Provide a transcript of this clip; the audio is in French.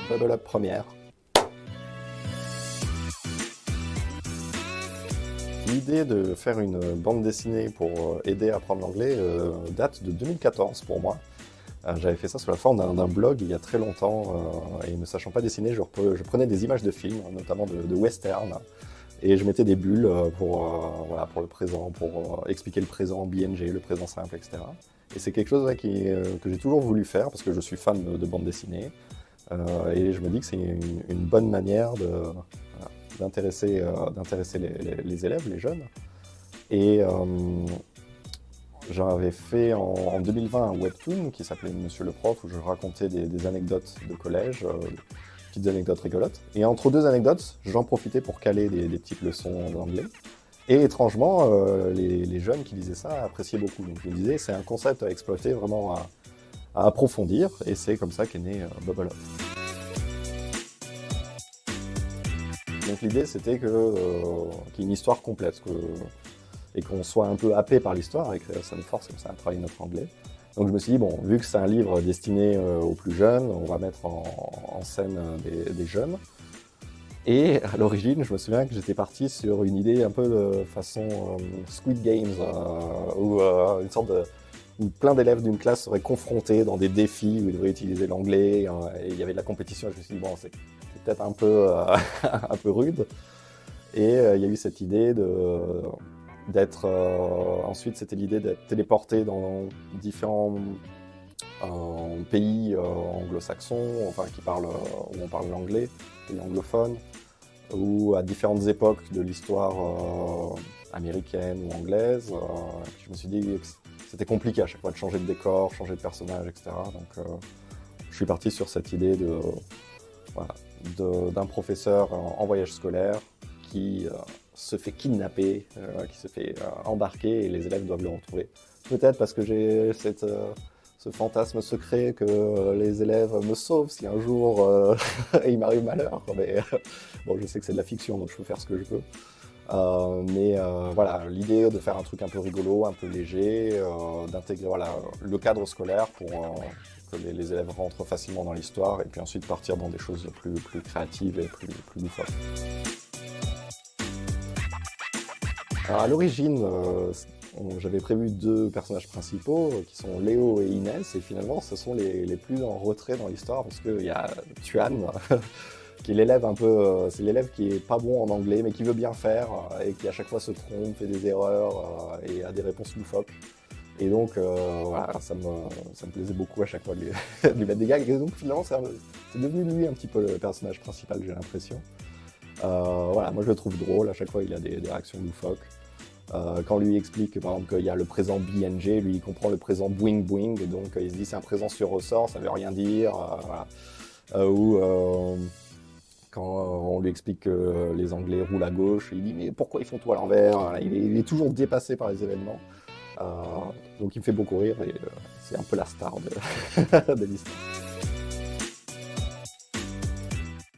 Bubble Up première. L'idée de faire une bande dessinée pour aider à apprendre l'anglais date de 2014 pour moi. J'avais fait ça sous la forme d'un blog il y a très longtemps et ne sachant pas dessiner, je prenais des images de films, notamment de western, et je mettais des bulles voilà, pour le présent, pour expliquer le présent, BNG, le présent simple, etc. Et c'est quelque chose que j'ai toujours voulu faire parce que je suis fan de bande dessinée. Et je me dis que c'est une bonne manière d'intéresser les élèves, les jeunes. Et j'avais fait en 2020 un webtoon qui s'appelait Monsieur le prof, où je racontais des anecdotes de collège, petites anecdotes rigolotes. Et entre deux anecdotes, j'en profitais pour caler des petites leçons d'anglais. Et étrangement, les jeunes qui lisaient ça appréciaient beaucoup. Donc je me disais, c'est un concept à exploiter, vraiment à approfondir, et c'est comme ça qu'est né Bubble Up. Donc l'idée c'était qu'il y ait une histoire complète, et qu'on soit un peu happé par l'histoire, et que ça nous force comme ça à travailler notre anglais. Donc je me suis dit, bon, vu que c'est un livre destiné aux plus jeunes, on va mettre en scène des jeunes. Et à l'origine, je me souviens que j'étais parti sur une idée un peu de façon Squid Games, où une sorte où plein d'élèves d'une classe seraient confrontés dans des défis où ils devraient utiliser l'anglais, et il y avait de la compétition. Et je me suis dit, bon, c'est peut-être un peu, un peu rude. Et il y a eu cette idée d'être... ensuite, c'était l'idée d'être téléporté dans différents pays anglo-saxons, enfin où on parle l'anglais, pays anglophones, ou à différentes époques de l'histoire américaine ou anglaise. Puis je me suis dit que c'était compliqué à chaque fois de changer de décor, changer de personnage, etc. Donc je suis parti sur cette idée voilà, d'un professeur en voyage scolaire qui se fait kidnapper, qui se fait embarquer, et les élèves doivent le retrouver. Peut-être parce que j'ai ce fantasme secret que les élèves me sauvent si un jour il m'arrive malheur. Mais bon, je sais que c'est de la fiction, donc je peux faire ce que je veux. Mais voilà, l'idée de faire un truc un peu rigolo, un peu léger, d'intégrer voilà, le cadre scolaire pour que les élèves rentrent facilement dans l'histoire, et puis ensuite partir dans des choses plus créatives et plus loufoques. Alors à l'origine, j'avais prévu deux personnages principaux qui sont Léo et Inès, et finalement ce sont les plus en retrait dans l'histoire, parce qu'il y a Tuan qui est l'élève un peu, c'est l'élève qui est pas bon en anglais mais qui veut bien faire, et qui à chaque fois se trompe, fait des erreurs et a des réponses loufoques. Et donc voilà, ça me plaisait beaucoup à chaque fois de de lui mettre des gags, et donc finalement c'est devenu lui un petit peu le personnage principal, j'ai l'impression. Voilà, moi je le trouve drôle, à chaque fois il a des réactions loufoques. Quand on lui explique par exemple qu'il y a le présent BNG, lui il comprend le présent boing boing, et donc il se dit c'est un présent sur ressort, ça veut rien dire. Voilà. Ou quand on lui explique que les Anglais roulent à gauche, il dit mais pourquoi ils font tout à l'envers. Il est toujours dépassé par les événements. Donc il me fait beaucoup rire, et c'est un peu la star de l'histoire.